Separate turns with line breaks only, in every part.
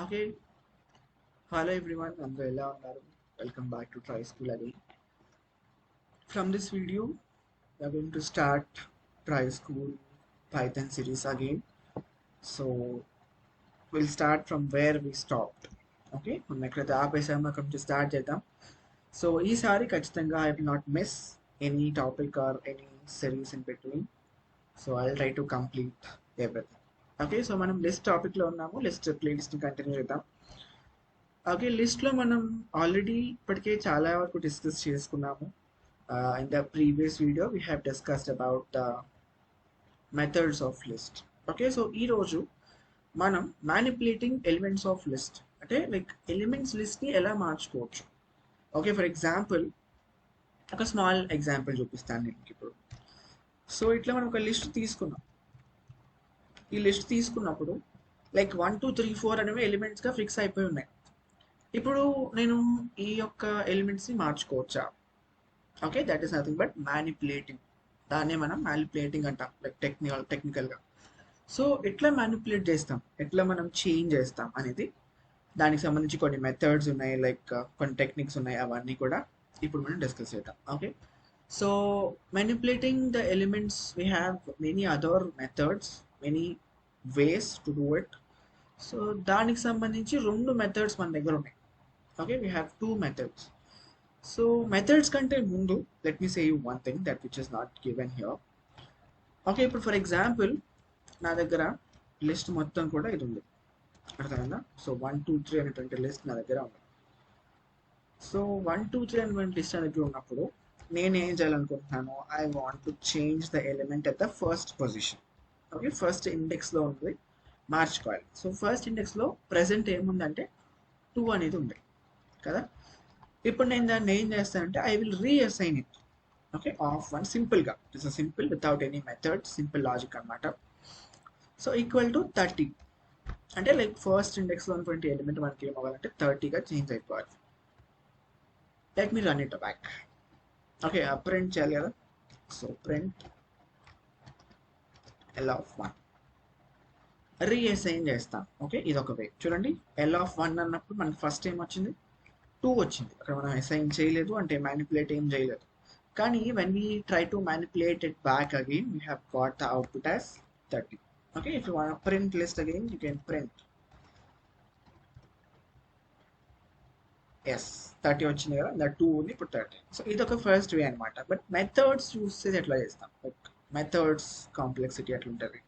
Okay, hello everyone, I'm Vela. Welcome back to Try School again. From this video, we are going to start Try School Python series again. So we'll start from where we stopped. Okay, మనం ఎక్కడైతే ఆపేసామో అక్కడ నుంచి start చేద్దాం. So ఈసారి ఖచ్చితంగా I will not miss any topic or any series in between. So I'll try to complete everything. Okay, so మనం list టాపిక్లో ఉన్నాము. ప్లేలిస్ట్ని కంటిన్యూ చేద్దాం. ఓకే, లిస్ట్లో మనం ఆల్రెడీ ఇప్పటికే చాలా వరకు డిస్కస్ చేసుకున్నాము. In the previous video we have discussed about the methods of list. Okay, so ఈరోజు మనం మ్యానిపులేటింగ్ ఎలిమెంట్స్ ఆఫ్ లిస్ట్ అంటే లైక్ ఎలిమెంట్స్ లిస్ట్ని ఎలా మార్చుకోవచ్చు. ఓకే, ఫర్ ఎగ్జాంపుల్ ఒక స్మాల్ ఎగ్జాంపుల్ చూపిస్తాను నేను ఇప్పుడు. సో ఇట్లా మనం ఒక లిస్ట్ తీసుకున్నాం. ఈ లిస్ట్ తీసుకున్నప్పుడు లైక్ 1 2 3 4 అనేవి ఎలిమెంట్స్గా ఫిక్స్ అయిపోయి ఉన్నాయి. ఇప్పుడు నేను ఈ యొక్క ఎలిమెంట్స్ని మార్చుకోవచ్చా? Okay, that is nothing but manipulating. దాన్నే మనం మ్యానిపులేటింగ్ అంటాం లైక్ టెక్నికల్గా. సో ఎట్లా మ్యానిపులేట్ చేస్తాం, ఎట్లా మనం చేంజ్ చేస్తాం అనేది దానికి సంబంధించి కొన్ని మెథడ్స్ ఉన్నాయి, లైక్ కొన్ని టెక్నిక్స్ ఉన్నాయి. అవన్నీ కూడా ఇప్పుడు మనం డిస్కస్ చేద్దాం. Okay, so manipulating the elements we have many other methods, many ways to do it. So దానికి సంబంధించి రెండు మెథడ్స్ మన దగ్గర ఉన్నాయి. Okay, we have two methods. So methods కంటే ముందు let me say you one thing that which is not given here. Okay, ఇప్పుడు for example నా దగ్గర లిస్ట్ మొత్తం కూడా ఇది ఉంది, అర్థమైందా? సో 1 2 3 అనేటువంటి లిస్ట్ నా దగ్గర ఉంది. సో 1 2 3 అనేటువంటి లిస్ట్ నా దగ్గర ఉన్నప్పుడు నేను ఏం చేయాలనుకుంటున్నాను, I want to change the element at the first position. Okay, first ఇండెక్స్లో ఉంది, మార్చుకోవాలి. సో ఫస్ట్ ఇండెక్స్లో ప్రజెంట్ ఏముందంటే 2 అనేది ఉంది కదా. ఇప్పుడు నేను దాన్ని ఏం చేస్తానంటే I will reassign it. Okay, of 1 సింపుల్గా, it's a simple without any method, simple logic అనమాట. సో ఈక్వల్ టు 30 అంటే లైక్ ఫస్ట్ ఇండెక్స్లో ఉన్నటువంటి ఎలిమెంట్ మనకి ఏమవ్వాలంటే 30గా చేంజ్ అయిపోవాలి. Let me run it back. Okay, print చేయాలి కదా. So print L of 1 reassign చేస్తాం. Okay, ఇది ఒక వే. చూడండి, ఎల్ ఆఫ్ 1 అన్నప్పుడు మనకి ఫస్ట్ ఏం వచ్చింది, 2 వచ్చింది. అక్కడ మనం అసైన్ చేయలేదు అంటే మ్యానిపులేట్ ఏం చేయలేదు. కానీ when we try to manipulate it back again we have got the output as 30. Okay, if you want print list again you can print. Yes, 30 వచ్చింది కదా, ద 2 ఉంది, ఇప్పుడు 30. సో ఇది ఒక ఫస్ట్ వే అనమాట. బట్ మెథడ్స్ యూస్ చేసి ఎట్లా చేస్తాం, లైక్ మెథడ్స్ కాంప్లెక్సిటీ ఎట్లా ఉంటుంది,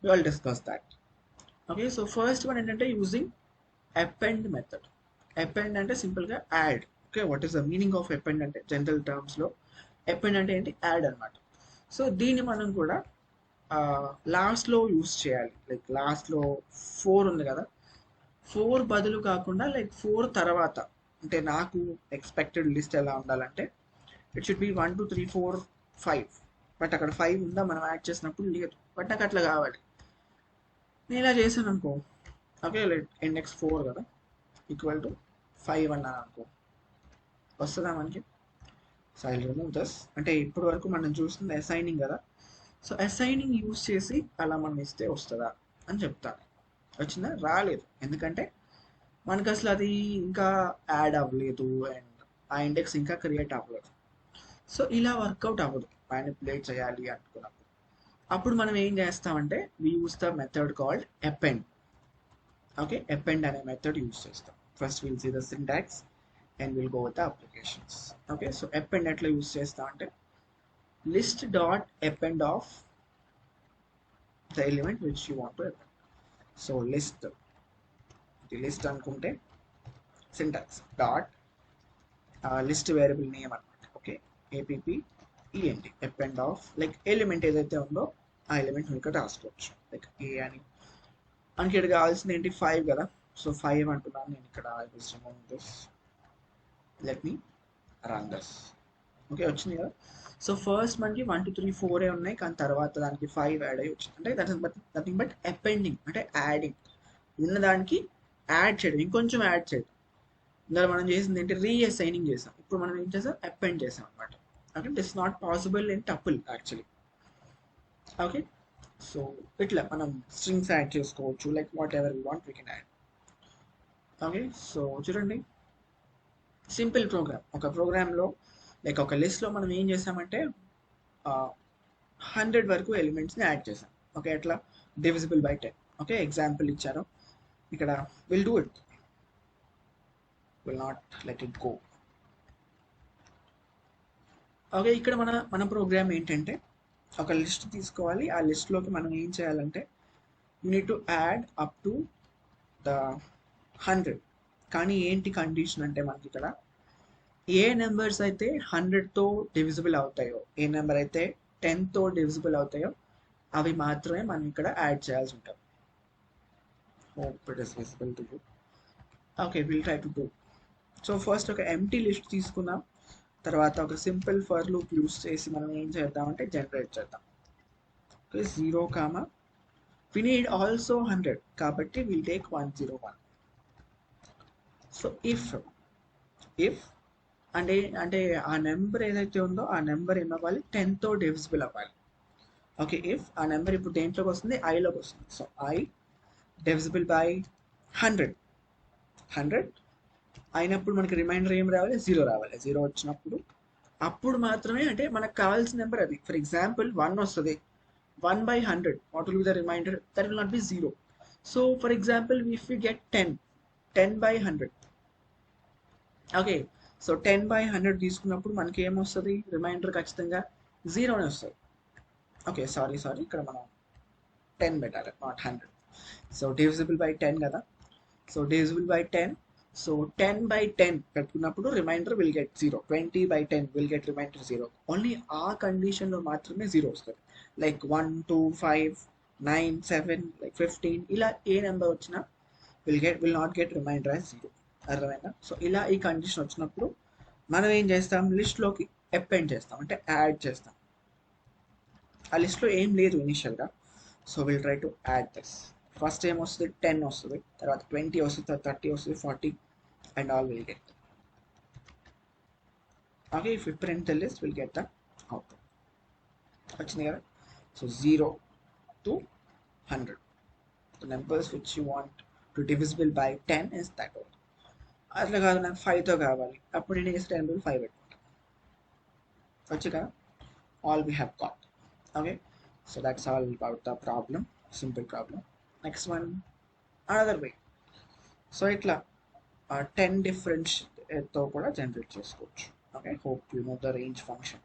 we all discuss that. Okay, so first one ఏంటంటే యూజింగ్ అపెండ్ మెథడ్. అపెండ్ అంటే సింపుల్గా add. Okay, what is the meaning of append అంటే జనరల్ టర్మ్స్లో అపెండ్ అంటే ఏంటి, యాడ్ అనమాట. సో దీన్ని మనం కూడా లాస్ట్లో యూస్ చేయాలి. లైక్ లాస్ట్లో 4 ఉంది కదా, 4 బదులు కాకుండా లైక్ 4 తర్వాత, అంటే నాకు ఎక్స్పెక్టెడ్ లిస్ట్ ఎలా ఉండాలంటే ఇట్ షుడ్ బి 1 2 3 4 5. బట్ అక్కడ 5 ఉందా మనం యాడ్ చేసినప్పుడు, లేదు. బట్ నాకు అట్లా కావాలి. నేను ఇలా చేశాను అనుకో, ఓకే, లైక్ ఇండెక్స్ 4 కదా, ఈక్వల్ టు 5 అన్నాను అనుకో, వస్తుందా మనకి? సో ఐ రిమూవ్ దస్. అంటే ఇప్పటి వరకు మనం చూస్తుంది అసైనింగ్ కదా. సో అసైనింగ్ యూస్ చేసి అలా మనం ఇస్తే వస్తుందా అని చెప్తాను. వచ్చిందా? రాలేదు. ఎందుకంటే మనకు అసలు అది ఇంకా యాడ్ అవ్వలేదు అండ్ ఆ ఇండెక్స్ ఇంకా క్రియేట్ అవ్వలేదు. సో ఇలా వర్కౌట్ అవ్వదు మ్యానిపులేట్ చేయాలి అనుకున్నప్పుడు. అప్పుడు మనం ఏం చేస్తామంటే we use the method called append. Okay, append అనే మెథడ్ యూస్ చేస్తాం. First will see the syntax and we'll go with the applications. Okay, so append ఎట్లా యూస్ చేస్తా అంటే list dot append of the element which you want to append. So list, the list అనుకుంటే syntax dot list variable name అనమాట. Okay, append append of like element ఏదైతే ఉందో ఆ element ఇక్కడ రాసుకోవచ్చు. లైక్ ఏ అని మనకి ఇక్కడ కావాల్సింది ఏంటి, 5 కదా. సో 5 అంటున్నాను నేను ఇక్కడ. I will remove this. Let me run this. Okay, వచ్చింది కదా. సో ఫస్ట్ మనకి 1 2 3 4 ఉన్నాయి, కానీ తర్వాత దానికి 5 యాడ్ అయ్యి వచ్చింది. అంటే that is nothing but appending, అంటే యాడింగ్. ఉన్నదానికి యాడ్ చేయడం, ఇంకొంచెం యాడ్ చేయడం. ఇందులో మనం చేసింది ఏంటి, రీఅసైనింగ్ చేసాం. ఇప్పుడు మనం ఏం చేసాం, అపెండ్ చేసాం అనమాట. Okay, it is not possible in tuple actually. Okay, so ఇట్లా మనం స్ట్రింగ్స్ యాడ్ చేసుకోవచ్చు, like what ever you want we can add. Okay, so చూడండి, సింపుల్ ప్రోగ్రామ్. ఒక ప్రోగ్రాంలో లైక్ ఒక లిస్ట్లో మనం ఏం చేసామంటే 100 వరకు ఎలిమెంట్స్ని యాడ్ చేసాం. ఓకే, ఎట్లా డివిజిబుల్ బై 10. ఓకే, ఎగ్జాంపుల్ ఇచ్చారు ఇక్కడ. Will do it, will not let it go. Okay, ఇక్కడ మన ప్రోగ్రామ్ ఏంటంటే ఒక లిస్ట్ తీసుకోవాలి. ఆ లిస్ట్లోకి మనం ఏం చేయాలంటే you need to add up to the 100. కానీ ఏంటి కండిషన్ అంటే మనకి ఇక్కడ ఏ నెంబర్స్ అయితే 100తో డివిజిబుల్ అవుతాయో, ఏ నెంబర్ అయితే 10తో డివిజిబుల్ అవుతాయో అవి మాత్రమే మనం ఇక్కడ యాడ్ చేయాల్సి ఉంటుంది. Hope it is visible to you. Okay, will try to do. So first ఒక ఎంటీ లిస్ట్ తీసుకున్నాం. తర్వాత ఒక సింపుల్ ఫర్ లూప్ యూస్ చేసి మనం ఏం చేద్దామంటే జనరేట్ చేద్దాం. ఓకే, 0, we need also 100 కాబట్టి we'll take 101. సో if అంటే ఆ నెంబర్ ఏదైతే ఉందో ఆ నెంబర్ ఏమవ్వాలి, 10తో డివిజిబుల్ అవ్వాలి. ఓకే, ఇఫ్ ఆ నెంబర్ ఇప్పుడు దేంట్లోకి వస్తుంది, ఐలోకి వస్తుంది. సో ఐ డివిజిబుల్ బై 100 అయినప్పుడు మనకి రిమైండర్ ఏం రావాలి, 0 రావాలి. 0 వచ్చినప్పుడు అప్పుడు మాత్రమే అంటే మనకు కావాల్సిన నెంబర్ అది. ఫర్ ఎగ్జాంపుల్ 1 వస్తుంది, 1 by 100, what will be the remainder? That will not be 0. So for example, if we get 10 by 100. Okay, so 10 by 100 తీసుకున్నప్పుడు మనకి ఏమొస్తుంది, రిమైండర్ ఖచ్చితంగా 0 అని వస్తుంది. ఓకే, సారీ ఇక్కడ మనం 10 పెట్టాలి, నాట్ 100. సో డివిజిబుల్ బై 10 కదా. So divisible by 10. So 10 by 10 పెట్టుకున్నప్పుడు remainder will get 0. 20 by 10 will get remainder 0. Only ఆ కండిషన్లో మాత్రమే 0 వస్తుంది. లైక్ 1, 2, 5, 9, 7, లైక్ 15 ఇలా ఏ నెంబర్ వచ్చినా will not get remainder as 0. అర్థమైందా? సో ఇలా ఈ కండిషన్ వచ్చినప్పుడు మనం ఏం చేస్తాం, లిస్ట్లోకి అపెండ్ చేస్తాం, అంటే యాడ్ చేస్తాం. ఆ లిస్ట్లో ఏం లేదు ఇనిషియల్గా. So will try to add this. First ఏం వస్తుంది, 10 వస్తుంది, తర్వాత 20 వస్తుంది, తర్వాత 30 వస్తుంది, 40 and all will get. Okay, if we print the list, we'll get the output. వచ్చింది కదా. So 0 to 100, the numbers which you want to divisible by 10 is that one. అట్లా కాదు, నాకు 5తో కావాలి, అప్పుడు నేను చేసి 10 బదులు 5 పెట్టుకుంటాను. వచ్చి కదా, all we have got. Okay, so that's all about the problem, simple problem. Next one, another way. So ఇట్లా 10 డిఫరెంట్ తో కూడా జనరేట్ చేసుకోవచ్చు. Okay, hope you know the range function.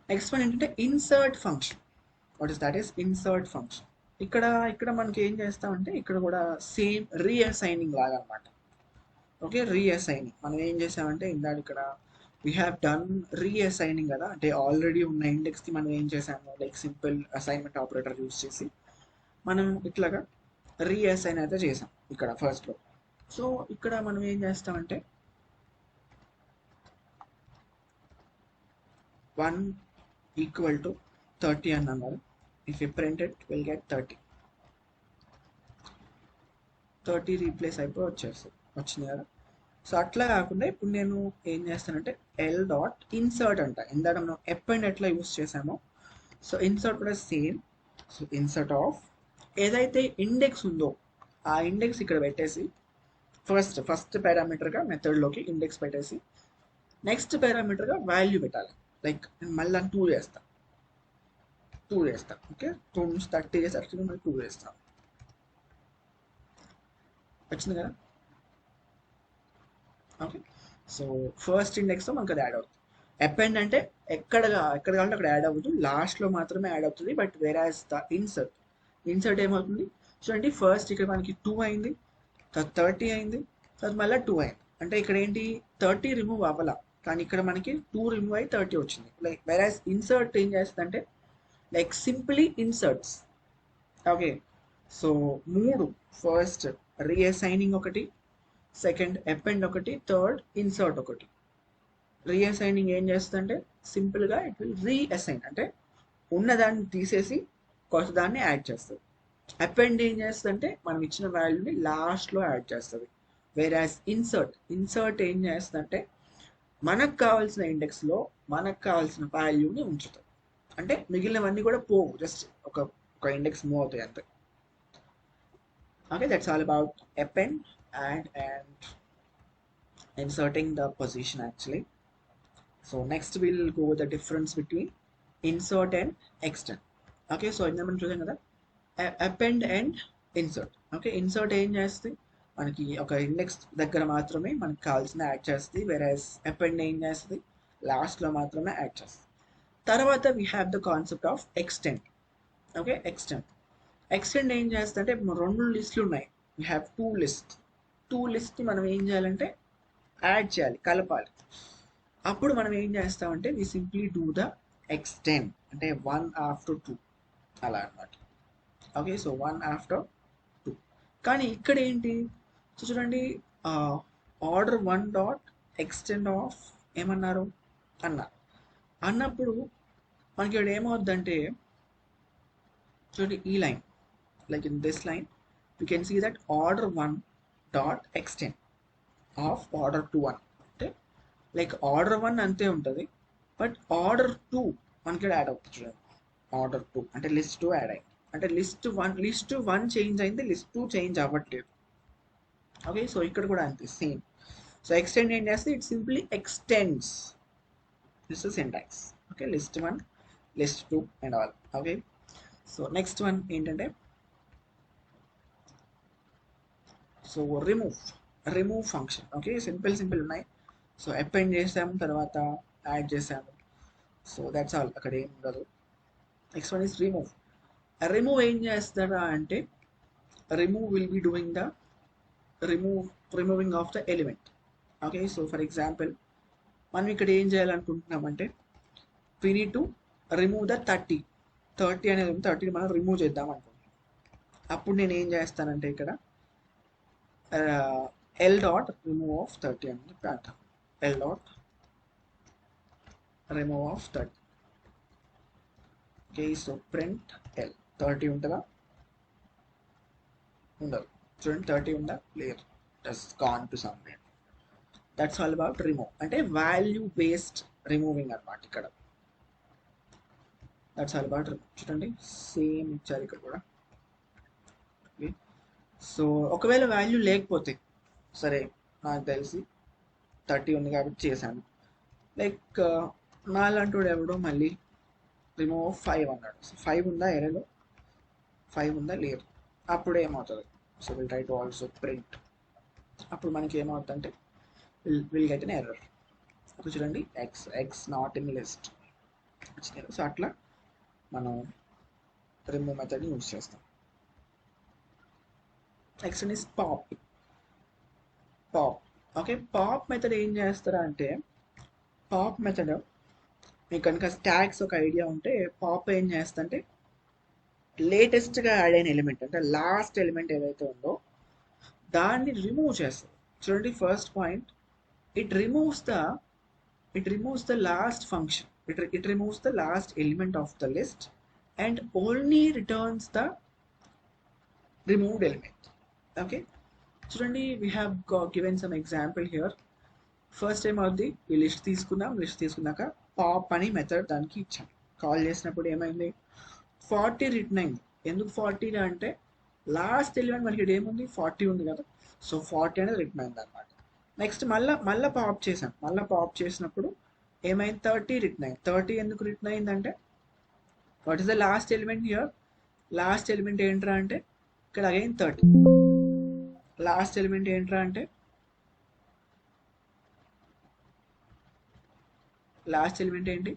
Next one ఏంటంటే insert function. What is that is insert function. ఇక్కడ మనకి ఏం చేస్తామంటే ఇక్కడ కూడా సేమ్ రీఅసైనింగ్ లాగా అనమాట. ఓకే, రీఅసైనింగ్ మనం ఏం చేసామంటే ఇందాక ఇక్కడ వీ హ్యావ్ డన్ రీఅసైనింగ్ కదా, అంటే ఆల్రెడీ ఉన్న ఇండెక్స్కి మనం ఏం చేసాము, like simple assignment operator use చేసి మనం ఇట్లాగా రీఅసైన్ అయితే చేసాం ఇక్కడ ఫస్ట్లో. సో ఇక్కడ మనం ఏం చేస్తామంటే 1 ఈక్వల్ టు 30 అన్నారు. If you print it will get 30 replace అయిపోయి వచ్చింది కదా. సో అట్లా కాకుండా ఇప్పుడు నేను ఏం చేస్తానంటే ఎల్ డాట్ ఇన్సర్ట్ అంట. ఇందాక మనం అపెండ్ ఎట్లా యూస్ చేసామో, సో ఇన్సర్ట్ కూడా సేమ్. సో ఇన్సర్ట్ ఆఫ్ ఏదైతే ఇండెక్స్ ఉందో ఆ ఇండెక్స్ ఇక్కడ పెట్టేసి ఫస్ట్ పారామీటర్గా మెథడ్లోకి ఇండెక్స్ పెట్టేసి నెక్స్ట్ పారామీటర్గా వాల్యూ పెట్టాలి. లైక్ నేను మళ్ళీ 2 చేస్తాను. ఓకే, 2 నుంచి 30 చేసి 30 మళ్ళీ 2 చేస్తాను. వచ్చింది కదా. ఓకే, సో ఫస్ట్ ఇండెక్స్తో మనకు అది యాడ్ అవుతుంది. అపెండ్ అంటే ఎక్కడ కావాలంటే అక్కడ యాడ్ అవ్వదు, లాస్ట్లో మాత్రమే యాడ్ అవుతుంది. బట్ వేరాజ్ ద ఇన్సర్ట్ ఏమవుతుంది చూడండి, ఫస్ట్ ఇక్కడ మనకి 2 అయింది, తర్వాత 30 అయింది, తర్వాత మళ్ళీ 2 అయింది. అంటే ఇక్కడ ఏంటి 30 రిమూవ్ అవ్వాల, కానీ ఇక్కడ మనకి 2 రిమూవ్ అయ్యి 30 వచ్చింది. లైక్ వేరాజ్ ఇన్సర్ట్ ఏం చేస్తుందంటే like simply inserts. Okay, so 3, first reassigning ఒకటి, సెకండ్ అపెండ్ ఒకటి, థర్డ్ ఇన్సర్ట్ ఒకటి. రీఅసైనింగ్ ఏం చేస్తుందంటే సింపుల్గా ఇట్ విల్ రీఅసైన్, అంటే ఉన్నదాన్ని తీసేసి కొత్త దాన్ని యాడ్ చేస్తుంది. అపెండ్ ఏం చేస్తుందంటే మనం ఇచ్చిన వాల్యూని లాస్ట్లో యాడ్ చేస్తుంది. వేరాజ్ ఇన్సర్ట్ ఏం చేస్తుందంటే మనకు కావాల్సిన ఇండెక్స్లో మనకు కావాల్సిన వాల్యూని ఉంచుతుంది. అంటే మిగిలినవన్నీ కూడా పోవు, జస్ట్ ఒక ఇండెక్స్ మూవ్ అవుతాయి అంతే. Okay, that's all about append and inserting the position actually. So next we'll go with the difference between insert and extend. Okay, so ఇందా మనం చూసాం కదా append and insert. Okay, insert ఏం చేస్తుంది, మనకి ఒక ఇండెక్స్ దగ్గర మాత్రమే మనకి కావాల్సిన యాడ్ చేస్తుంది, వెరాస్ append ఏం చేస్తుంది, లాస్ట్లో మాత్రమే యాడ్ చేస్తుంది. తర్వాత we have the concept of extend. Okay, extend ఏం చేస్తుందంటే రెండు లిస్టులు ఉన్నాయి, వీ హ్యావ్ టూ లిస్ట్ మనం ఏం చేయాలంటే యాడ్ చేయాలి, కలపాలి. అప్పుడు మనం ఏం చేస్తామంటే వి సింప్లీ డూ ద ఎక్స్టెండ్, అంటే 1 after 2 అలా అనమాట. Okay, so 1 after 2. కానీ ఇక్కడ ఏంటి, సో చూడండి, ఆర్డర్ 1.extend ఆఫ్ ఏమన్నారు అన్నప్పుడు మనకి ఇక్కడ ఏమవుద్దంటే చూడండి, ఈ line, like in this line we can see that order 1 dot extend of order 2 1, అంటే లైక్ ఆర్డర్ 1 అంతే ఉంటుంది, బట్ ఆర్డర్ 2 మనకి యాడ్ అవుతుంది. చూడండి, ఆర్డర్ 2 అంటే లిస్ట్ 2 యాడ్ అయింది, అంటే లిస్ట్ 1 చేంజ్ అయింది, లిస్ట్ 2 చేంజ్ అవ్వట్లేదు. ఓకే, సో ఇక్కడ కూడా అంతే సేమ్. సో ఎక్స్టెండ్ ఏం చేస్తే it simply extends this is syntax. Okay, list 1 list 2 and all. Okay, so next one ఏంటంటే so remove function. Okay, simple ఉన్నాయి. సో అపెండ్ చేసాము, తర్వాత యాడ్ చేసాము, సో దట్స్ ఆల్, అక్కడ ఏం ఉండదు. నెక్స్ట్ వన్ ఇస్ రిమూవ్ ఏం చేస్తారా అంటే remove will be doing the removing of the element. Okay, so for example మనం ఇక్కడ ఏం చేయాలనుకుంటున్నామంటే we need to remove the 30 అనేది 30 మనం రిమూవ్ చేద్దాం అనుకుంటున్నాం. అప్పుడు నేను ఏం చేస్తానంటే ఇక్కడ ఎల్ డాట్ రిమూవ్ ఆఫ్ 30 అని చెప్పి అంటాం. L dot remove of 30. Okay, so print L 30 ఉంటుందా, ఉండదు. చూడండి, 30 ఉందా, లేదు, does gone to somewhere. That's all about remove, అంటే వాల్యూ బేస్డ్ రిమూవింగ్ అనమాట ఇక్కడ. That's all about remove. చూడండి, సేమ్ ఇచ్చారు ఇక్కడ కూడా. ఓకే, సో ఒకవేళ వాల్యూ లేకపోతే, సరే నాకు తెలిసి 30 ఉంది కాబట్టి చేశాను, లైక్ నాలంటూ ఎవడో మళ్ళీ రిమూవ్ 5 అన్నాడు. సో 5 ఉందా ఎరేలో, 5 ఉందా, లేదు. అప్పుడు ఏమవుతుంది, so will try to also print. అప్పుడు మనకి ఏమవుతుందంటే విల్ గెట్ ఎన్ ఎర్రర్. అప్పుడు చూడండి, ఎక్స్ నాట్ ఇన్ లిస్ట్ వచ్చినాయి. సో అట్లా మనం రిమూవ్ మెథడ్ని యూజ్ చేస్తాం. Next is pop. Okay, pop method ఏం చేస్తారా అంటే పాప్ మెథడ్ మీకు కనుక స్టాక్స్ ఒక ఐడియా ఉంటే పాప్ ఏం చేస్తంటే లేటెస్ట్గా యాడ్ అయిన ఎలిమెంట్, అంటే లాస్ట్ ఎలిమెంట్ ఏదైతే ఉందో దాన్ని రిమూవ్ చేస్తుంది. చూడండి, first point, it removes the last function, it removes the last element of the list and only returns the removed element. Okay, చూడండి, we have given some example here. First time అవుద్ది, ఈ list తీసుకున్నాక pop అని method దానికి ఇచ్చాం. Call చేసినప్పుడు ఏమైంది, 40 return అయింది. ఎందుకు 40 అంటే లాస్ట్ ఎలిమెంట్ మనకి ఏముంది, 40 ఉంది కదా, సో 40 అనేది రిటర్న్ అయింది అనమాట. నెక్స్ట్ మళ్ళీ పాప్ చేసినప్పుడు ఏమైంది, 30 రిటర్న్ అయింది. 30 ఎందుకు రిటర్న్ అయిందంటే what is the last element here, last element ఏంట్రా అంటే ఇక్కడ అగైన్ 30. లాస్ట్ ఎలిమెంట్ ఏంట్రా అంటే లాస్ట్ ఎలిమెంట్ ఏంటి,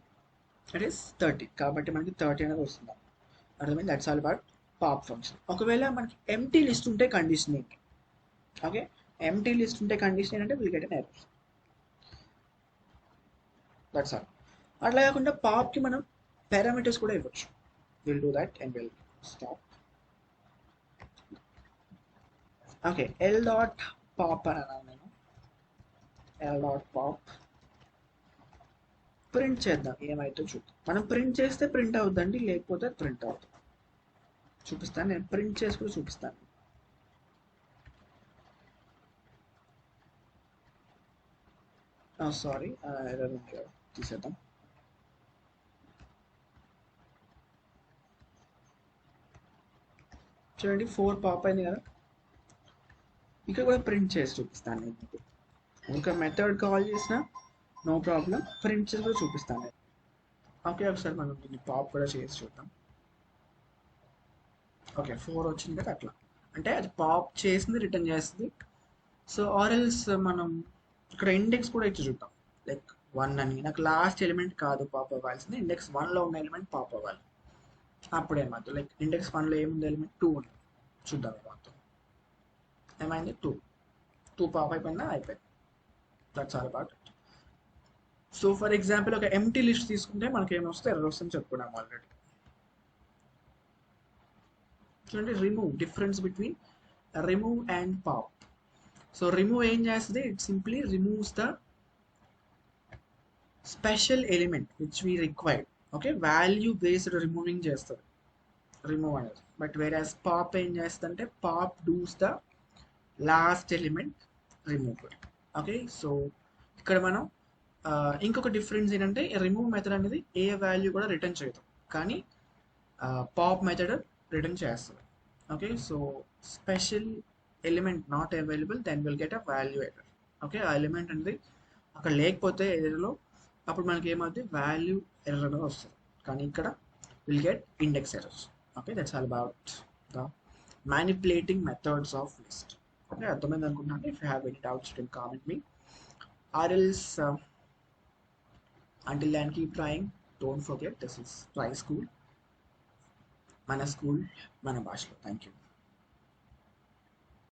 ఇట్ ఈస్ 30, కాబట్టి మనకి 30 అనేది వస్తుంది. అర్థమైంది, that's all about pop function. ఒకవేళ మనకి ఎంటీ లిస్ట్ ఉంటే కండిషన్ ఏంటి, ఓకే, ఎంటీ లిస్ట్ ఉంటే కండిషన్ ఏంటంటే will get an error. That's all. అట్లా కాకుండా పాప్కి మనం పారామీటర్స్ కూడా ఇవ్వచ్చు. Will do that and will stop. Okay, L dot pop అని అన్నాను నేను. ఎల్ డాట్ పాప్ ప్రింట్ చేద్దాం, ఏమైతే చూద్దాం. మనం ప్రింట్ చేస్తే ప్రింట్ అవుద్దండి, లేకపోతే ప్రింట్ అవుతుంది. చూపిస్తాను, నేను ప్రింట్ చేసి కూడా చూపిస్తాను. సారీ, ఎర్రర్ ఉంది కదా, తీసేద్దాం. చూడండి, 4 పాప్ అయింది కదా, ఇక్కడ కూడా ప్రింట్ చేసి చూపిస్తాను నేను మీకు. ఇంకా మెథడ్ కాల్ చేసినా నో ప్రాబ్లం, ప్రింట్ చేసి కూడా చూపిస్తాను నేను. ఓకే, ఒకసారి మనం దీన్ని పాప్ కూడా చేసి చూద్దాం. ఓకే, 4 వచ్చింది కదా, అట్లా అంటే అది పాప్ చేసింది రిటర్న్ చేస్తుంది. సో ఆర్ఎల్స్ మనం ఇక్కడ ఇండెక్స్ కూడా ఇచ్చి చూద్దాం. లైక్ 1 అని, నాకు లాస్ట్ ఎలిమెంట్ కాదు పాప్ అవ్వాల్సింది, ఇండెక్స్ 1లో ఉన్న ఎలిమెంట్ పాప్ అవ్వాలి. అప్పుడు ఏమవుతుంది, లైక్ ఇండెక్స్ 1లో ఏముంది, ఎలిమెంట్ 2 ఉంది. చూద్దాం ఏమవుతుంది. ఏమైంది, 2 పాప్ అయిపోయిందా, అయిపోయింది. That's all about it. So for example ఒక ఎంటీ లిస్ట్ తీసుకుంటే మనకి ఏమొస్తే ఎర్రర్ వస్తుంది చెప్పుకున్నాం ఆల్రెడీ. చూడండి, remove, difference between remove and pop. So remove ఏం చేస్తుంది, it simply removes the special element which we required. Okay, value based removing చేస్తుంది రిమూవ్ అనేది. బట్ వేరేస్ పాప్ ఏం చేస్తుందంటే pop does the last element removed. Okay, so ఇక్కడ మనం ఇంకొక difference ఏంటంటే రిమూవ్ మెథడ్ అనేది ఏ వాల్యూ కూడా రిటర్న్ చేయదు, కానీ పాప్ మెథడ్ రిటర్న్ చేస్తుంది. Okay, so special element not available, then will get a value error. Okay, ఆ ఎలిమెంట్ అనేది అక్కడ లేకపోతే ఏరియాలో అప్పుడు మనకి ఏమవుతుంది, వాల్యూ ఎర్రర్ అనేది వస్తుంది. కానీ ఇక్కడ will get index errors. Okay, that's all about the manipulating methods of list. Okay, అర్థమైంది అనుకుంటున్నాను. If you have any doubts, you can comment me, or else until then keep trying. Don't forget, this is Try School, మన school మన భాషలో. Thank you.